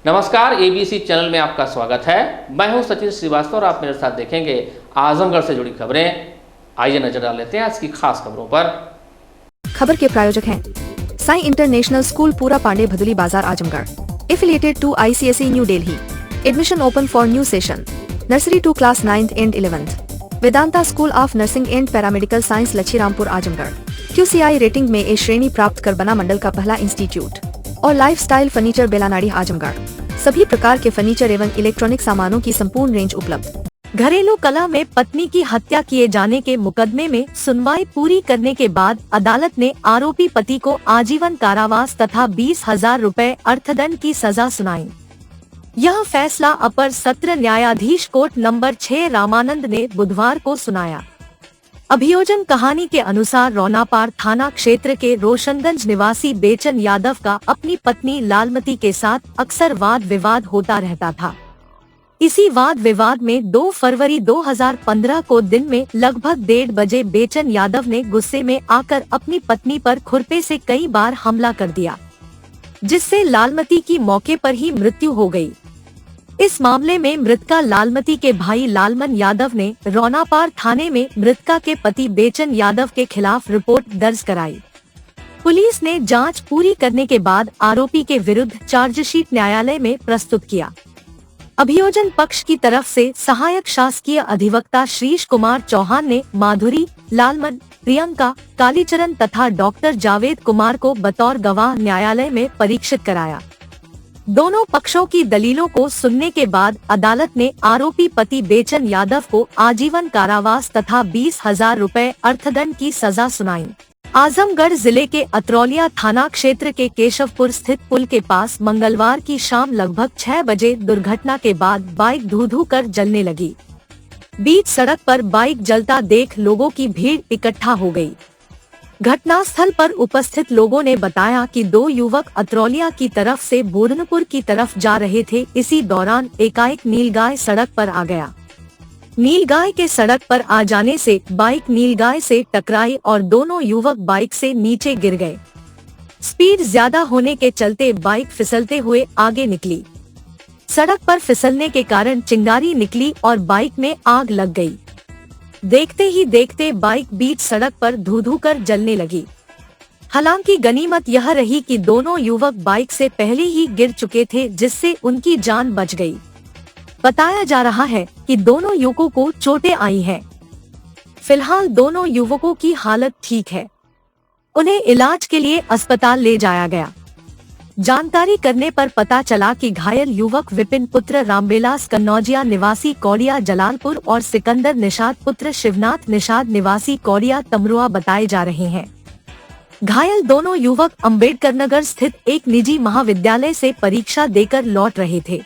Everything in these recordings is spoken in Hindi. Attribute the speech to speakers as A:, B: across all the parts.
A: नमस्कार, एबीसी चैनल में आपका स्वागत है। मैं हूं सचिन श्रीवास्तव और आप मेरे साथ देखेंगे आजमगढ़ से जुड़ी खबरें। आइए नजर डाल लेते हैं आज की खास खबरों पर।
B: खबर के प्रायोजक हैं Sai international school, Pura Pande, Bhaduli Bazar, Azamgarh. Affiliated to ICSE new Delhi. Admission open for new session. Nursery to class 9th and 11th। Vedanta school of nursing and paramedical science, Lachhirampur, Azamgarh. QCI rating में A श्रेणी प्राप्त कर बना मंडल का पहला इंस्टीट्यूट। और लाइफस्टाइल फर्नीचर, बेलानाड़ी, आजमगढ़। सभी प्रकार के फर्नीचर एवं इलेक्ट्रॉनिक सामानों की संपूर्ण रेंज उपलब्ध।
C: घरेलू कलह में पत्नी की हत्या किए जाने के मुकदमे में सुनवाई पूरी करने के बाद अदालत ने आरोपी पति को आजीवन कारावास तथा 20,000 रुपए अर्थदंड की सजा सुनाई। यह फैसला अपर सत्र न्यायाधीश कोर्ट नंबर 6 रामानंद ने बुधवार को सुनाया। अभियोजन कहानी के अनुसार रोनापार थाना क्षेत्र के रोशनगंज निवासी बेचन यादव का अपनी पत्नी लालमती के साथ अक्सर वाद विवाद होता रहता था। इसी वाद विवाद में 2 फरवरी 2015 को दिन में लगभग 1:30 बजे बेचन यादव ने गुस्से में आकर अपनी पत्नी पर खुरपे से कई बार हमला कर दिया, जिससे लालमती की मौके पर ही मृत्यु हो गई। इस मामले में मृतका लालमती के भाई लालमन यादव ने रोनापार थाने में मृतका के पति बेचन यादव के खिलाफ रिपोर्ट दर्ज कराई। पुलिस ने जांच पूरी करने के बाद आरोपी के विरुद्ध चार्जशीट न्यायालय में प्रस्तुत किया। अभियोजन पक्ष की तरफ से सहायक शासकीय अधिवक्ता श्रीश कुमार चौहान ने माधुरी, लालमन, प्रियंका, कालीचरण तथा डॉक्टर जावेद कुमार को बतौर गवाह न्यायालय में परीक्षित कराया। दोनों पक्षों की दलीलों को सुनने के बाद अदालत ने आरोपी पति बेचन यादव को आजीवन कारावास तथा 20,000 रुपए अर्थदंड की सजा सुनाई। आजमगढ़ जिले के अतरौलिया थाना क्षेत्र के केशवपुर स्थित पुल के पास मंगलवार की शाम लगभग 6 बजे दुर्घटना के बाद बाइक धू-धू कर जलने लगी। बीच सड़क पर बाइक जलता देख लोगों की भीड़ इकट्ठा हो गई। घटनास्थल पर उपस्थित लोगों ने बताया कि 2 युवक अतरौलिया की तरफ से बोधनपुर की तरफ जा रहे थे। इसी दौरान एकाएक नीलगाय सड़क पर आ गया। नीलगाय के सड़क पर आ जाने से बाइक नीलगाय से टकराई और दोनों युवक बाइक से नीचे गिर गए। स्पीड ज्यादा होने के चलते बाइक फिसलते हुए आगे निकली। सड़क पर फिसलने के कारण चिंगारी निकली और बाइक में आग लग गई। देखते ही देखते बाइक बीच सड़क पर धू-धू कर जलने लगी। हालांकि गनीमत यह रही कि दोनों युवक बाइक से पहले ही गिर चुके थे, जिससे उनकी जान बच गई। बताया जा रहा है कि दोनों युवकों को चोटें आई हैं। फिलहाल दोनों युवकों की हालत ठीक है। उन्हें इलाज के लिए अस्पताल ले जाया गया। जानकारी करने पर पता चला कि घायल युवक विपिन पुत्र रामविलास कन्नौजिया निवासी कौड़िया जलालपुर और सिकंदर निषाद पुत्र शिवनाथ निषाद निवासी कौड़िया तमरुआ बताए जा रहे हैं। घायल दोनों युवक अंबेडकर नगर स्थित एक निजी महाविद्यालय से परीक्षा देकर लौट रहे थे।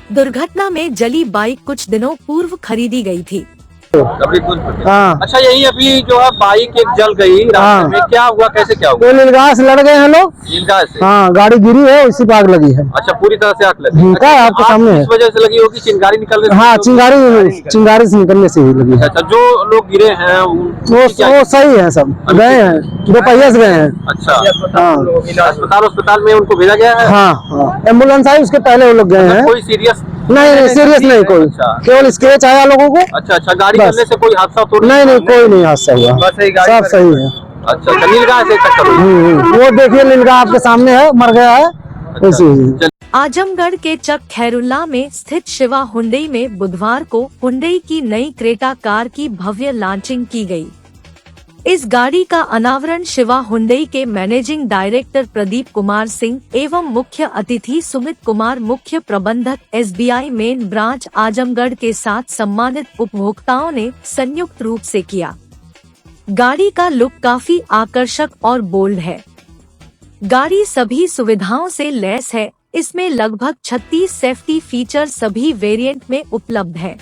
C: दुर्घटना में जली बाइक कुछ दिनों पूर्व खरीदी गई थी।
D: हाँ।
E: अच्छा, यही अभी जो है बाइक एक जल गई रास्ते में, क्या हुआ, कैसे क्या हुआ?
D: नीलगाय से लड़ गए हैं लोग।
E: नीलगाय से?
D: हाँ, गाड़ी गिरी है, उसी पर आग लगी है।
E: अच्छा, पूरी तरह से आग लगी?
D: क्या आपके सामने है?
E: इस वजह से लगी होगी, चिंगारी निकलने से?
D: हाँ, चिंगारी से निकलने से ही लगी है।
E: अच्छा, जो लोग गिरे हैं
D: वो सही है, सब गए हैं, 2 पहिया से गए हैं।
E: अच्छा,
D: हाँ,
E: अस्पताल में उनको भेजा गया है?
D: हाँ, एम्बुलेंस आई, उसके पहले वो लोग गए हैं।
E: कोई सीरियस
D: नहीं, सीरियस नहीं कोई, केवल स्क्रैच आया लोगों को।
E: अच्छा, गाड़ी चलने से कोई हादसा तो
D: नहीं, कोई नहीं हादसा हुआ, सब सही है।
E: अच्छा, नीलगाय से टक्कर हुई?
D: वो देखिए नीलगाय आपके सामने है, मर गया है।
C: आजमगढ़ के चक खैरुल्ला में स्थित शिवा हुंडई में बुधवार को हुंडई की नई क्रेटा कार की भव्य लॉन्चिंग की गई। इस गाड़ी का अनावरण शिवा हुंडई के मैनेजिंग डायरेक्टर प्रदीप कुमार सिंह एवं मुख्य अतिथि सुमित कुमार, मुख्य प्रबंधक SBI मेन ब्रांच आजमगढ़ के साथ सम्मानित उपभोक्ताओं ने संयुक्त रूप से किया। गाड़ी का लुक काफी आकर्षक और बोल्ड है। गाड़ी सभी सुविधाओं से लैस है। इसमें लगभग 36 सेफ्टी फीचर सभी वेरिएंट में उपलब्ध है।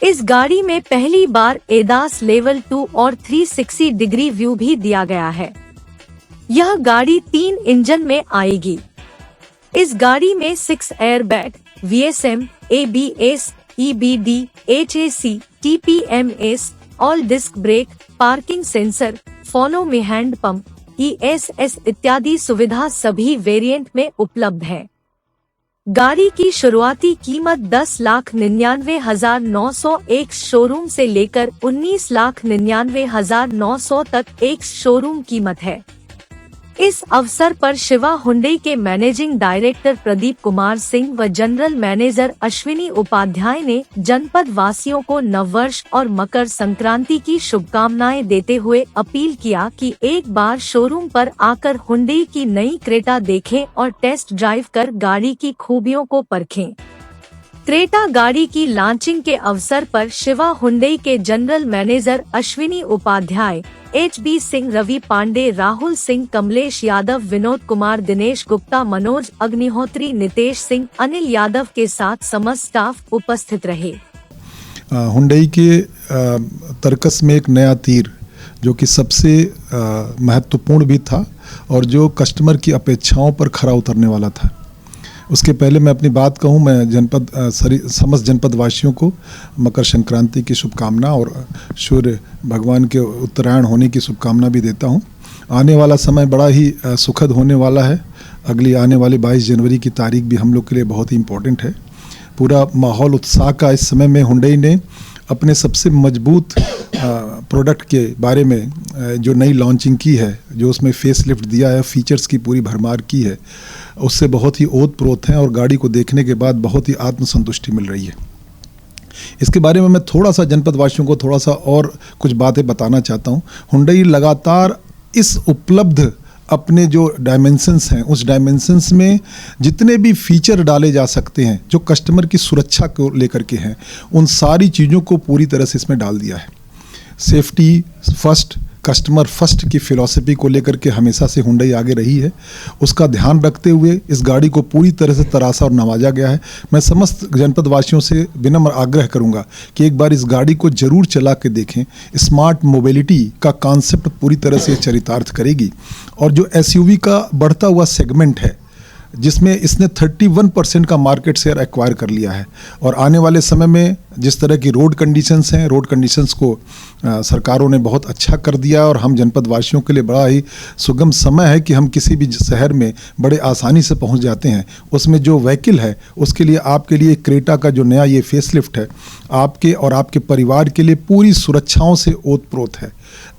C: इस गाड़ी में पहली बार ADAS लेवल 2 और 360 डिग्री व्यू भी दिया गया है। यह गाड़ी 3 इंजन में आएगी। इस गाड़ी में 6 airbag, VSM, ABS, EBD, HAC, TPMS, all disc brake, parking sensor, follow me hand pump, ESS इत्यादि सुविधा सभी वेरिएंट में उपलब्ध है। गाड़ी की शुरुआती कीमत 10,99,901 शोरूम से लेकर 19,99,900 तक एक शोरूम कीमत है। इस अवसर पर शिवा हुंडई के मैनेजिंग डायरेक्टर प्रदीप कुमार सिंह व जनरल मैनेजर अश्विनी उपाध्याय ने जनपद वासियों को नववर्ष और मकर संक्रांति की शुभकामनाएं देते हुए अपील किया कि एक बार शोरूम पर आकर हुंडई की नई क्रेटा देखें और टेस्ट ड्राइव कर गाड़ी की खूबियों को परखें। क्रेटा गाड़ी की लॉन्चिंग के अवसर पर शिवा हुंडई के general manager Ashwini Upadhyay, HB Singh, Ravi Pandey, Rahul Singh, Kamlesh Yadav, Vinod Kumar, Dinesh Gupta, Manoj Agnihotri, Nitesh Singh, Anil Yadav के साथ समस्त स्टाफ उपस्थित रहे।
F: हुंडई के तर्कस में एक नया तीर जो कि सबसे महत्वपूर्ण भी था और जो कस्टमर की अपेक्षाओं पर खरा उतरने वाला था। उसके पहले मैं अपनी बात कहूँ, मैं समस्त जनपद वासियों को मकर संक्रांति की शुभकामना और सूर्य भगवान के उत्तरायण होने की शुभकामना भी देता हूँ। आने वाला समय बड़ा ही सुखद होने वाला है। अगली आने वाली 22 जनवरी की तारीख भी हम लोग के लिए बहुत ही इम्पोर्टेंट है। पूरा माहौल उत्साह का इस समय में हुंडई ने अपने सबसे मजबूत प्रोडक्ट के बारे में जो नई लॉन्चिंग की है, जो उसमें फेस लिफ्ट दिया है, फीचर्स की पूरी भरमार की है, उससे बहुत ही ओत-प्रोत हैं और गाड़ी को देखने के बाद बहुत ही आत्मसंतुष्टि मिल रही है। इसके बारे में मैं थोड़ा सा जनपद वासियों को थोड़ा सा और कुछ बातें बताना चाहता हूँ। हुंडई लगातार इस उपलब्ध अपने जो डायमेंशंस हैं, उस डायमेंशंस में जितने भी फीचर डाले जा सकते हैं जो कस्टमर की सुरक्षा को लेकर के हैं, उन सारी चीज़ों को पूरी तरह से इसमें डाल दिया है। सेफ्टी फर्स्ट, कस्टमर फर्स्ट की फिलॉसफी को लेकर के हमेशा से हुंडई आगे रही है। उसका ध्यान रखते हुए इस गाड़ी को पूरी तरह से तराशा और नवाजा गया है। मैं समस्त जनपद वासियों से विनम्र आग्रह करूंगा कि एक बार इस गाड़ी को जरूर चला के देखें। स्मार्ट मोबिलिटी का कॉन्सेप्ट पूरी तरह से चरितार्थ करेगी और जो एसयूवी का बढ़ता हुआ सेगमेंट है, जिसमें इसने 31% का मार्केट शेयर एक्वायर कर लिया है और आने वाले समय में जिस तरह की रोड कंडीशंस हैं, रोड कंडीशंस को सरकारों ने बहुत अच्छा कर दिया और हम जनपद वासियों के लिए बड़ा ही सुगम समय है कि हम किसी भी शहर में बड़े आसानी से पहुंच जाते हैं। उसमें जो व्हीकल है उसके लिए आपके लिए क्रेटा का जो नया ये फेसलिफ्ट है, आपके और आपके परिवार के लिए पूरी सुरक्षाओं से ओत-प्रोत है।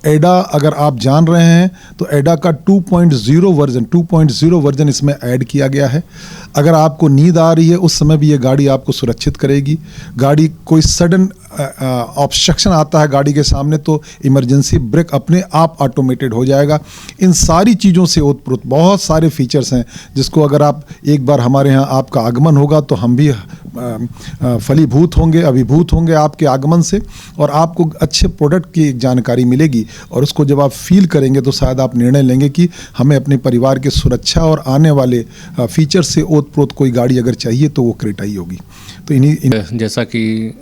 F: एडा अगर आप जान रहे हैं तो एडा का 2.0 वर्जन इसमें ऐड किया गया है। अगर आपको नींद आ रही है उस समय भी ये गाड़ी आपको सुरक्षित करेगी। गाड़ी कोई सडन ऑब्स्ट्रक्शन आता है गाड़ी के सामने तो इमरजेंसी ब्रेक अपने आप ऑटोमेटेड हो जाएगा। इन सारी चीज़ों से ओतप्रोत बहुत सारे फीचर्स हैं जिसको अगर आप एक बार हमारे यहाँ आपका आगमन होगा तो हम भी फलीभूत होंगे, अभिभूत होंगे आपके आगमन से और आपको अच्छे प्रोडक्ट की जानकारी मिलेगी और उसको जब आप फील करेंगे तो शायद आप निर्णय लेंगे कि हमें अपने परिवार की सुरक्षा और आने वाले फीचर से ओतप्रोत कोई गाड़ी अगर चाहिए तो वो क्रेटा ही होगी। तो
G: जैसा कि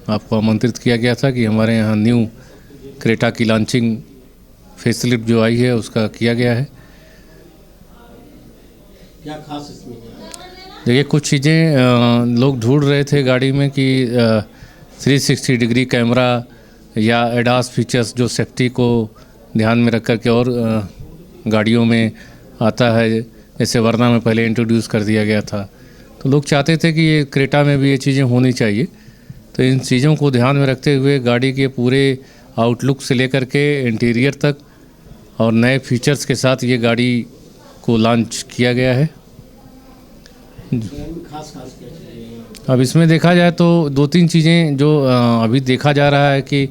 G: आपको आमंत्रित किया गया था कि हमारे यहाँ न्यू क्रेटा की लॉन्चिंग फेसलिफ्ट जो आई है उसका किया गया है।
A: क्या खास इसमें?
G: देखिए, कुछ चीज़ें लोग ढूंढ रहे थे गाड़ी में कि 360 डिग्री कैमरा या एडास फीचर्स जो सेफ्टी को ध्यान में रख कर के और गाड़ियों में आता है, जैसे वरना में पहले इंट्रोड्यूस कर दिया गया था। तो लोग चाहते थे कि ये क्रेटा में भी ये चीज़ें होनी चाहिए। तो इन चीज़ों को ध्यान में रखते हुए गाड़ी के पूरे आउटलुक से लेकर के इंटीरियर तक और नए फीचर्स के साथ ये गाड़ी को लॉन्च किया गया है। अब इसमें देखा जाए तो 2-3 चीज़ें जो अभी देखा जा रहा है कि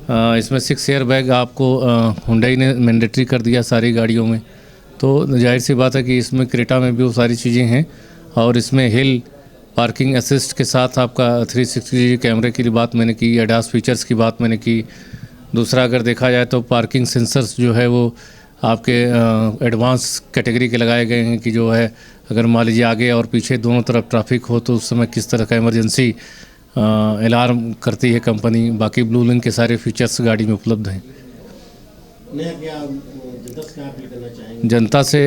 G: इसमें 6 एयर बैग आपको हुंडई ने मैंडेटरी कर दिया सारी गाड़ियों में। तो जाहिर सी बात है कि इसमें क्रेटा में भी वो सारी चीज़ें हैं और इसमें हिल पार्किंग असिस्ट के साथ आपका 360 कैमरे की बात मैंने की, एडास फीचर्स की बात मैंने की। दूसरा अगर देखा जाए तो पार्किंग सेंसर्स जो है वो आपके एडवांस कैटेगरी के लगाए गए हैं कि जो है अगर मान लीजिए आगे और पीछे दोनों तरफ ट्रैफिक हो तो उस समय किस तरह का इमरजेंसी अलार्म करती है कंपनी। बाकी ब्लू लिंक के सारे फीचर्स गाड़ी में उपलब्ध हैं। जनता से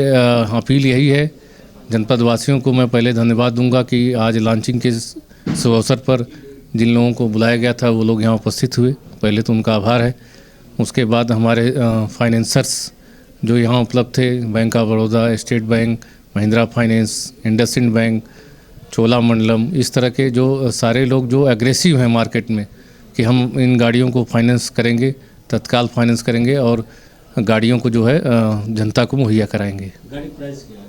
G: अपील यही है, जनपद वासियों को मैं पहले धन्यवाद दूंगा कि आज लॉन्चिंग के शुभ अवसर पर जिन लोगों को बुलाया गया था वो लोग यहाँ उपस्थित हुए, पहले तो उनका आभार है। उसके बाद हमारे फाइनेंसर्स जो यहाँ उपलब्ध थे, bank of Baroda, state bank, Mahindra finance, IndusInd bank, Cholamandalam, इस तरह के जो सारे लोग जो एग्रेसिव हैं मार्केट में कि हम इन गाड़ियों को फाइनेंस करेंगे, तत्काल फाइनेंस करेंगे और गाड़ियों को जो है जनता को मुहैया कराएंगे।
A: गाड़ी प्राइस क्या है?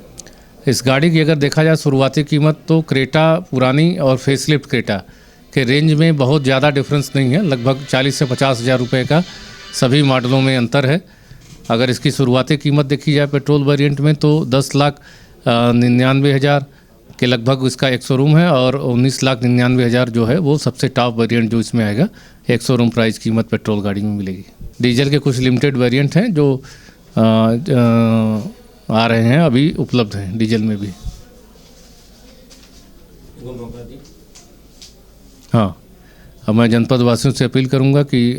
G: इस गाड़ी की अगर देखा जाए शुरुआती कीमत तो क्रेटा पुरानी और फेसलिफ्ट क्रेटा के रेंज में बहुत ज़्यादा डिफरेंस नहीं है, लगभग 40 से 50 हज़ार रुपये का सभी मॉडलों में अंतर है। अगर इसकी शुरुआती कीमत देखी जाए पेट्रोल वेरिएंट में तो 10,99,000 के लगभग इसका एक शोरूम है और 19,99,000 जो है वो सबसे टॉप वेरिएंट जो इसमें आएगा, एक शोरूम प्राइस कीमत पेट्रोल गाड़ी में मिलेगी। डीजल के कुछ लिमिटेड वेरिएंट हैं जो आ रहे हैं, अभी उपलब्ध हैं डीजल में भी। हाँ, अब मैं जनपद वासियों से अपील करूंगा कि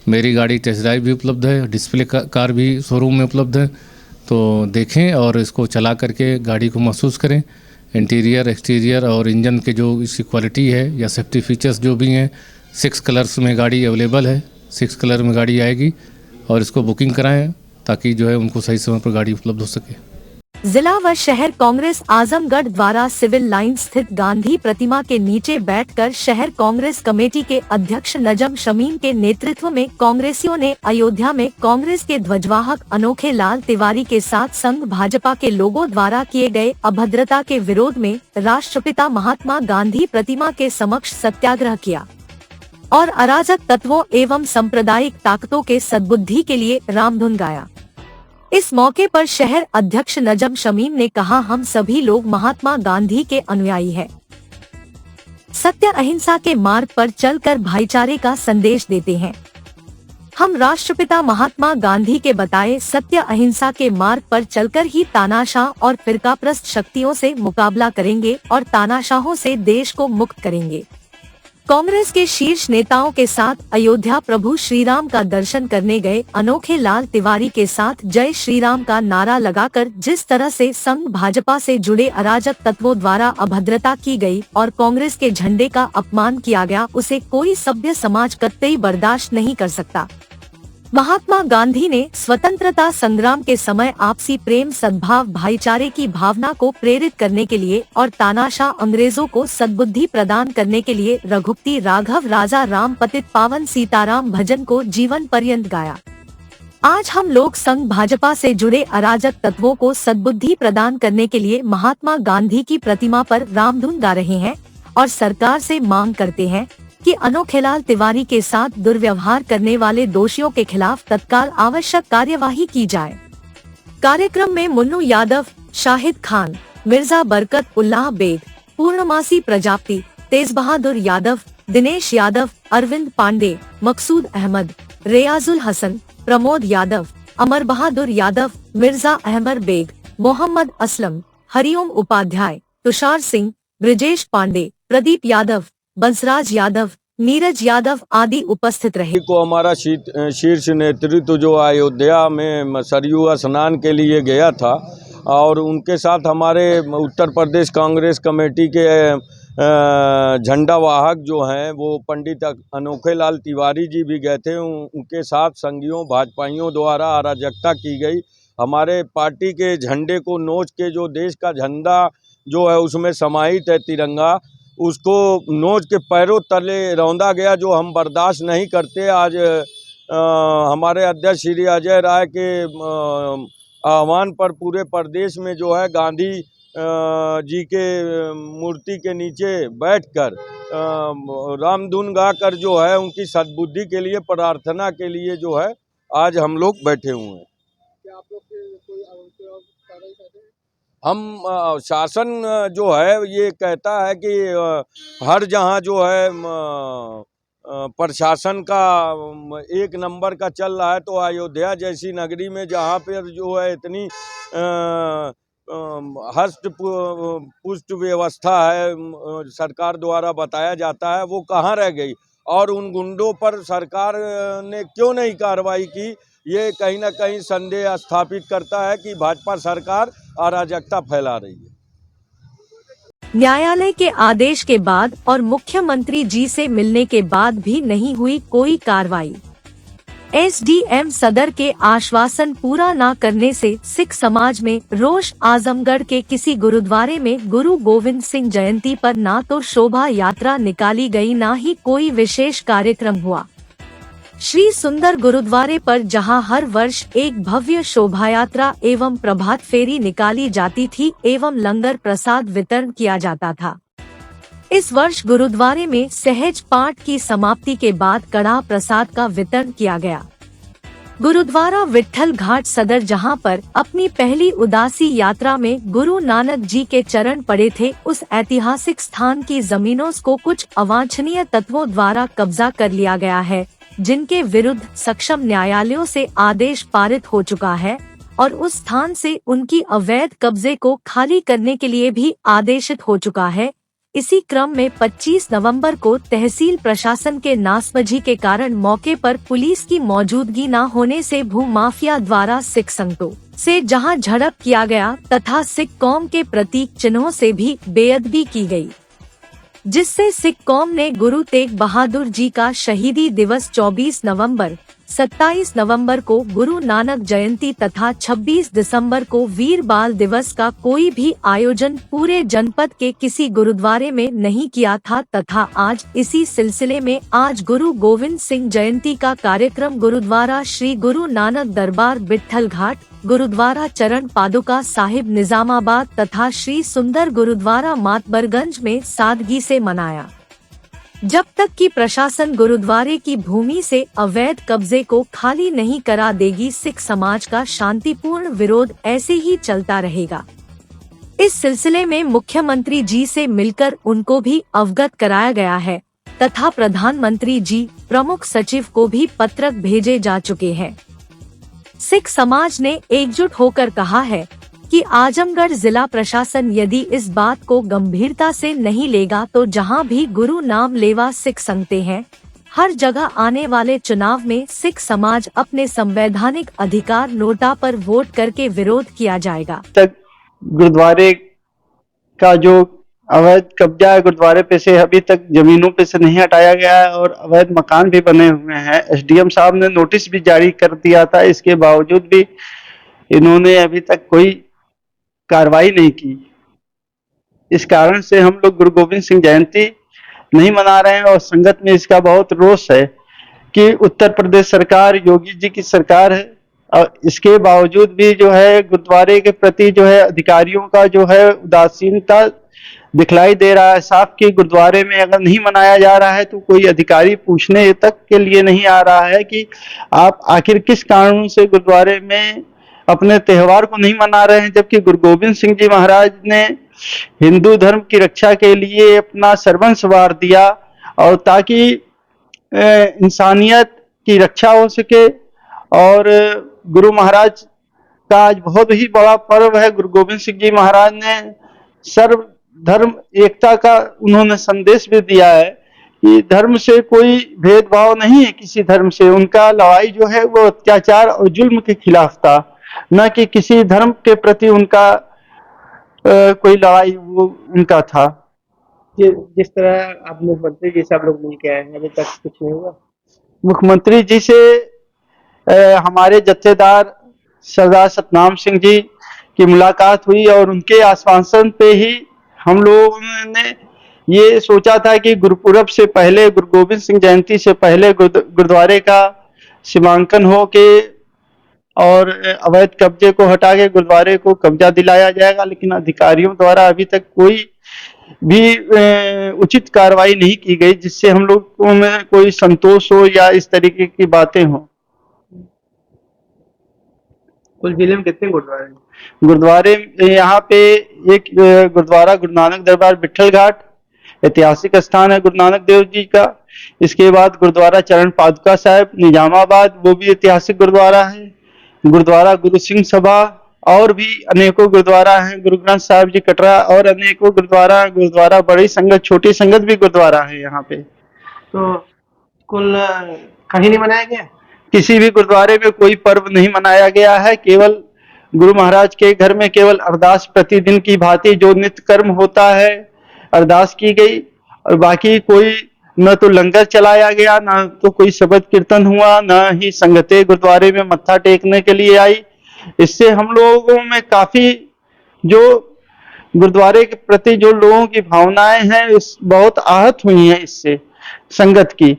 G: मेरी गाड़ी टेस्ट ड्राइव भी उपलब्ध है, डिस्प्ले कार भी शोरूम में उपलब्ध है, तो देखें और इसको चला करके गाड़ी को महसूस करें। इंटीरियर, एक्सटीरियर और इंजन के जो इसकी क्वालिटी है या सेफ्टी फीचर्स जो भी हैं, 6 कलर्स में गाड़ी अवेलेबल है, 6 कलर में गाड़ी आएगी और इसको बुकिंग कराएं ताकि जो है उनको सही समय पर गाड़ी उपलब्ध हो सके।
C: जिला व शहर कांग्रेस आजमगढ़ द्वारा सिविल लाइन स्थित गांधी प्रतिमा के नीचे बैठकर शहर कांग्रेस कमेटी के अध्यक्ष नजम शमीम के नेतृत्व में कांग्रेसियों ने अयोध्या में कांग्रेस के ध्वजवाहक अनोखे लाल तिवारी के साथ संघ भाजपा के लोगों द्वारा किए गए अभद्रता के विरोध में राष्ट्रपिता महात्मा गांधी प्रतिमा के समक्ष सत्याग्रह किया और अराजक तत्वों एवं सांप्रदायिक ताकतों के सद्बुद्धि के लिए रामधुन गाया। इस मौके पर शहर अध्यक्ष नजम शमीम ने कहा, हम सभी लोग महात्मा गांधी के अनुयायी हैं। सत्य अहिंसा के मार्ग पर चलकर भाईचारे का संदेश देते हैं। हम राष्ट्रपिता महात्मा गांधी के बताए सत्य अहिंसा के मार्ग पर चलकर ही तानाशाह और फिरकाप्रस्त शक्तियों से मुकाबला करेंगे और तानाशाहों से देश को मुक्त करेंगे। कांग्रेस के शीर्ष नेताओं के साथ अयोध्या प्रभु श्री राम का दर्शन करने गए अनोखे लाल तिवारी के साथ जय श्री राम का नारा लगाकर जिस तरह से संघ भाजपा से जुड़े अराजक तत्वों द्वारा अभद्रता की गई और कांग्रेस के झंडे का अपमान किया गया, उसे कोई सभ्य समाज कतई बर्दाश्त नहीं कर सकता। महात्मा गांधी ने स्वतंत्रता संग्राम के समय आपसी प्रेम, सद्भाव, भाईचारे की भावना को प्रेरित करने के लिए और तानाशाह अंग्रेजों को सद्बुद्धि प्रदान करने के लिए रघुपति राघव राजा राम पतित पावन सीताराम भजन को जीवन पर्यंत गाया। आज हम लोग संघ भाजपा से जुड़े अराजक तत्वों को सद्बुद्धि प्रदान करने के लिए महात्मा गांधी की प्रतिमा पर रामधुन गा रहे हैं और सरकार से मांग करते हैं कि अनोखेलाल तिवारी के साथ दुर्व्यवहार करने वाले दोषियों के खिलाफ तत्काल आवश्यक कार्यवाही की जाए। कार्यक्रम में मुन्नू यादव, शाहिद खान, मिर्जा बरकत उल्लाह बेग, पूर्णमासी प्रजापति, तेज बहादुर यादव, दिनेश यादव, अरविंद पांडे, मकसूद अहमद, रेयाजुल हसन, प्रमोद यादव, अमर बहादुर यादव, मिर्जा अहमद बेग, मोहम्मद असलम, हरिओम उपाध्याय, तुषार सिंह, ब्रिजेश पांडे, प्रदीप यादव, बंसराज यादव, नीरज यादव आदि उपस्थित रहे।
E: को हमारा शीर्ष नेतृत्व जो अयोध्या में सरयू स्नान के लिए गया था और उनके साथ हमारे उत्तर प्रदेश कांग्रेस कमेटी के झंडा वाहक जो हैं वो पंडित अनोखेलाल तिवारी जी भी गए थे। उनके साथ संघियों भाजपाइयों द्वारा अराजकता की गई। हमारे पार्टी के झंडे को नोच के जो देश का झंडा जो है उसमें समाहित है तिरंगा, उसको नोच के पैरों तले रौंदा गया, जो हम बर्दाश्त नहीं करते। आज हमारे अध्यक्ष श्री अजय राय के आह्वान पर पूरे प्रदेश में जो है गांधी जी के मूर्ति के नीचे बैठकर रामधुन गाकर जो है उनकी सद्बुद्धि के लिए, प्रार्थना के लिए जो है आज हम लोग बैठे हुए हैं। क्या आप लोग हम शासन जो है ये कहता है कि हर जहां जो है प्रशासन का 1 नंबर का चल रहा है, तो अयोध्या जैसी नगरी में जहां पर जो है इतनी हस्त पुष्ट व्यवस्था है सरकार द्वारा बताया जाता है, वो कहाँ रह गई और उन गुंडों पर सरकार ने क्यों नहीं कार्रवाई की, ये कहीं ना कहीं संदेह स्थापित करता है कि भाजपा सरकार अराजकता फैला रही है।
C: न्यायालय के आदेश के बाद और मुख्यमंत्री जी से मिलने के बाद भी नहीं हुई कोई कार्रवाई। एसडीएम सदर के आश्वासन पूरा न करने से सिख समाज में रोष। आजमगढ़ के किसी गुरुद्वारे में गुरु गोविंद सिंह जयंती पर ना तो शोभा यात्रा निकाली गई, ना ही कोई विशेष कार्यक्रम हुआ। श्री सुंदर गुरुद्वारे पर जहां हर वर्ष एक भव्य शोभा यात्रा एवं प्रभात फेरी निकाली जाती थी एवं लंगर प्रसाद वितरण किया जाता था, इस वर्ष गुरुद्वारे में सहज पाठ की समाप्ति के बाद कड़ाह प्रसाद का वितरण किया गया। गुरुद्वारा विट्ठल घाट सदर, जहां पर अपनी पहली उदासी यात्रा में गुरु नानक जी के चरण पड़े थे, उस ऐतिहासिक स्थान की जमीनों को कुछ अवांछनीय तत्वों द्वारा कब्जा कर लिया गया है, जिनके विरुद्ध सक्षम न्यायालयों से आदेश पारित हो चुका है और उस स्थान से उनकी अवैध कब्जे को खाली करने के लिए भी आदेशित हो चुका है। इसी क्रम में 25 नवंबर को तहसील प्रशासन के नासमझी के कारण मौके पर पुलिस की मौजूदगी न होने से भू माफिया द्वारा सिख संगतों से जहां झड़प किया गया तथा सिख कौम के प्रतीक चिन्हों से भी बेअदबी की गई, जिससे सिख कौम ने गुरु तेग बहादुर जी का शहीदी दिवस 24 नवंबर, 27 नवंबर को गुरु नानक जयंती तथा 26 दिसंबर को वीर बाल दिवस का कोई भी आयोजन पूरे जनपद के किसी गुरुद्वारे में नहीं किया था तथा आज इसी सिलसिले में आज गुरु गोविंद सिंह जयंती का कार्यक्रम गुरुद्वारा श्री गुरु नानक दरबार विट्ठल घाट, गुरुद्वारा चरण पादुका साहिब निजामाबाद तथा श्री सुंदर गुरुद्वारा मातबरगंज में सादगी से मनाया। जब तक कि प्रशासन गुरुद्वारे की भूमि से अवैध कब्जे को खाली नहीं करा देगी, सिख समाज का शांतिपूर्ण विरोध ऐसे ही चलता रहेगा। इस सिलसिले में मुख्यमंत्री जी से मिलकर उनको भी अवगत कराया गया है तथा प्रधानमंत्री जी, प्रमुख सचिव को भी पत्रक भेजे जा चुके हैं। सिख समाज ने एकजुट होकर कहा है कि आजमगढ़ जिला प्रशासन यदि इस बात को गंभीरता से नहीं लेगा तो जहां भी गुरु नाम लेवा सिख संगते हैं, हर जगह आने वाले चुनाव में सिख समाज अपने संवैधानिक अधिकार नोटा पर वोट करके विरोध किया जाएगा।
H: तक गुरुद्वारे का जो अवैध कब्जा है गुरुद्वारे पे से अभी तक जमीनों पे से नहीं हटाया गया है और अवैध मकान भी बने हुए हैं। एसडीएम साहब ने नोटिस भी जारी कर दिया था, इसके बावजूद भी इन्होंने अभी तक कोई कार्रवाई नहीं की। इस कारण से हम लोग गुरु गोविंद सिंह जयंती नहीं मना रहे हैं और संगत में इसका बहुत रोष है कि उत्तर प्रदेश सरकार, योगी जी की सरकार है और इसके बावजूद भी जो है गुरुद्वारे के प्रति जो है अधिकारियों का जो है उदासीनता दिखलाई दे रहा है। साफ कि गुरुद्वारे में अगर नहीं मनाया जा रहा है तो कोई अधिकारी पूछने तक के लिए नहीं आ रहा है कि आप आखिर किस कानून से गुरुद्वारे में अपने त्योहार को नहीं मना रहे हैं, जबकि गुरु गोविंद सिंह जी महाराज ने हिंदू धर्म की रक्षा के लिए अपना सर्वस्व वार दिया और ताकि इंसानियत की रक्षा हो सके। और गुरु महाराज का आज बहुत ही बड़ा पर्व है। गुरु गोविंद सिंह जी महाराज ने सर्व धर्म एकता का उन्होंने संदेश भी दिया है कि धर्म से कोई भेदभाव नहीं है, किसी धर्म से। उनका लड़ाई जो है वो अत्याचार और जुल्म के खिलाफ था, न कि किसी धर्म के प्रति उनका कोई लड़ाई वो उनका था।
I: जिस तरह आप मुख्यमंत्री जी से आप लोग मिल के आए हैं, अभी तक कुछ नहीं हुआ?
H: मुख्यमंत्री जी से हमारे जत्थेदार सरदार सतनाम सिंह जी की मुलाकात हुई और उनके आश्वासन पे ही हम लोगों ने ये सोचा था कि गुरुपुरब से पहले, गुरु गोविंद सिंह जयंती से पहले गुरुद्वारे का सीमांकन हो के और अवैध कब्जे को हटा के गुरुद्वारे को कब्जा दिलाया जाएगा, लेकिन अधिकारियों द्वारा अभी तक कोई भी उचित कार्रवाई नहीं की गई जिससे हम लोगों में कोई संतोष हो या इस तरीके की बातें हो।
I: कुल जिले में कितने गुरुद्वारे हैं?
H: गुरुद्वारे यहाँ पे एक गुरुद्वारा गुरु नानक दरबार विट्ठल घाट ऐतिहासिक स्थान है गुरु नानक देव जी का। इसके बाद गुरुद्वारा चरण पादुका साहिब निजामाबाद, वो भी ऐतिहासिक गुरुद्वारा है। गुरुद्वारा गुरु सिंह सभा और भी अनेकों गुरुद्वारा हैं। गुरु ग्रंथ साहिब जी कटरा और अनेकों गुरुद्वारा, गुरुद्वारा बड़ी संगत, छोटी संगत भी गुरुद्वारा है यहाँ पे।
I: तो कुल कहीं नहीं मनाया गया?
H: किसी भी गुरुद्वारे में कोई पर्व नहीं मनाया गया है। केवल गुरु महाराज के घर में केवल अरदास प्रतिदिन की भांति जो नित्य कर्म होता है अरदास की गई और बाकी कोई न तो लंगर चलाया गया, न तो कोई शबद कीर्तन हुआ, न ही संगतें गुरुद्वारे में मत्था टेकने के लिए आई। इससे हम लोगों में काफी जो गुरुद्वारे के प्रति जो लोगों की भावनाएं हैं इस बहुत आहत हुई हैं इससे संगत की।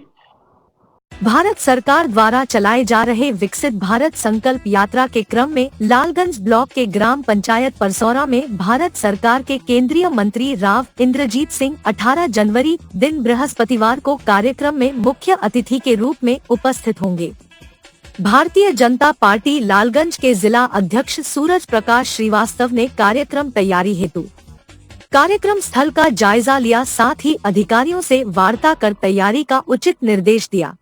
C: भारत सरकार द्वारा चलाए जा रहे विकसित भारत संकल्प यात्रा के क्रम में लालगंज ब्लॉक के ग्राम पंचायत परसौरा में भारत सरकार के केंद्रीय मंत्री राव इंद्रजीत सिंह 18 जनवरी दिन बृहस्पतिवार को कार्यक्रम में मुख्य अतिथि के रूप में उपस्थित होंगे। भारतीय जनता पार्टी लालगंज के जिला अध्यक्ष सूरज प्रकाश श्रीवास्तव ने कार्यक्रम तैयारी हेतु कार्यक्रम स्थल का जायजा लिया, साथ ही अधिकारियों से वार्ता कर तैयारी का उचित निर्देश दिया।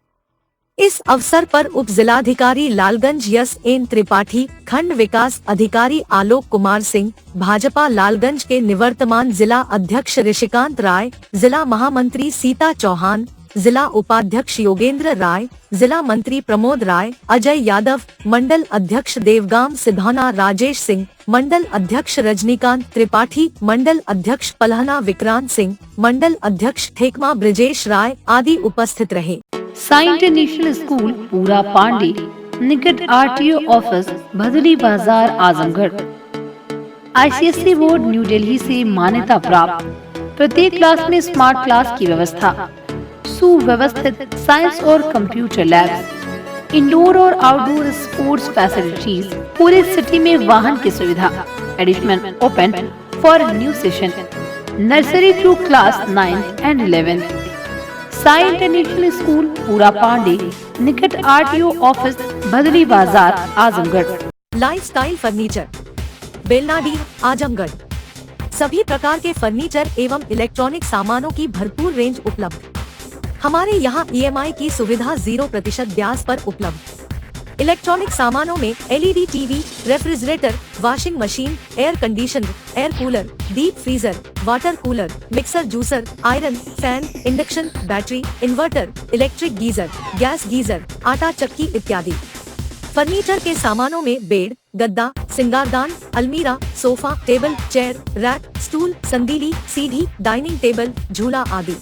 C: इस अवसर पर उप जिलाधिकारी लालगंज यस एन त्रिपाठी, खंड विकास अधिकारी आलोक कुमार सिंह, भाजपा लालगंज के निवर्तमान जिला अध्यक्ष ऋषिकांत राय, जिला महामंत्री सीता चौहान, जिला उपाध्यक्ष योगेंद्र राय, जिला मंत्री प्रमोद राय, अजय यादव, मंडल अध्यक्ष देवगाम सिधौना राजेश सिंह, मंडल अध्यक्ष रजनीकांत त्रिपाठी, मंडल अध्यक्ष पलहना विक्रांत सिंह, मंडल अध्यक्ष ठेकमा ब्रिजेश राय आदि उपस्थित रहे।
J: साई इंटरनेशनल स्कूल पूरा पांडे निकट RTO office Bhadli Bazar Azamgarh. ICSE board new Delhi से मान्यता प्राप्त। प्रत्येक क्लास में स्मार्ट क्लास की व्यवस्था, सुव्यवस्थित साइंस और कंप्यूटर लैब्स, इंडोर और आउटडोर स्पोर्ट्स फैसिलिटीज, पूरे सिटी में वाहन की सुविधा। Admission open for new session nursery to class 9 and 11। Sai international school Pura Pande निकट RTO office Bhadli Bazar Azamgarh.
C: Lifestyle furniture Belnadi Azamgarh. सभी प्रकार के फर्नीचर एवं इलेक्ट्रॉनिक सामानों की भरपूर रेंज उपलब्ध। हमारे यहाँ EMI की सुविधा 0% ब्याज पर उपलब्ध। इलेक्ट्रॉनिक सामानों में LED TV, refrigerator, washing machine, air conditioner, air cooler, deep freezer, water cooler, mixer juicer, iron, fan, induction, battery, inverter, electric geyser, gas geyser, आटा चक्की इत्यादि। फर्नीचर के सामानों में बेड, गद्दा, सिंगारदान, अलमीरा, sofa, table, chair, rack, stool, संदीली, सीढ़ी, डाइनिंग टेबल, झूला आदि।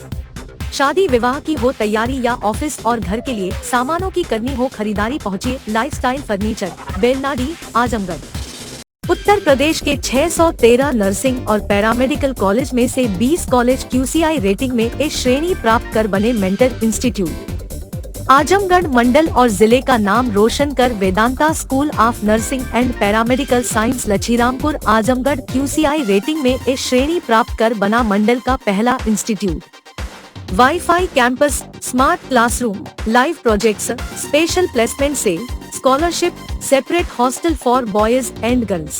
C: शादी विवाह की हो तैयारी या ऑफिस और घर के लिए सामानों की करनी हो खरीदारी, पहुँचिए लाइफस्टाइल फर्नीचर बेलनाडी आजमगढ़। उत्तर प्रदेश के 613 नर्सिंग और पैरामेडिकल कॉलेज में से 20 कॉलेज QCI रेटिंग में A श्रेणी प्राप्त कर बने मेंटर इंस्टीट्यूट। आजमगढ़ मंडल और जिले का नाम रोशन कर Vedanta school of nursing and paramedical science Lachhirampur Azamgarh QCI rating में A श्रेणी प्राप्त कर बना मंडल का पहला institute. Wifi campus, smart classroom, live projects, special placement cell, scholarship, separate hostel for boys and girls.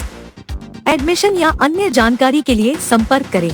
C: Admission या अन्य जानकारी के लिए संपर्क करें।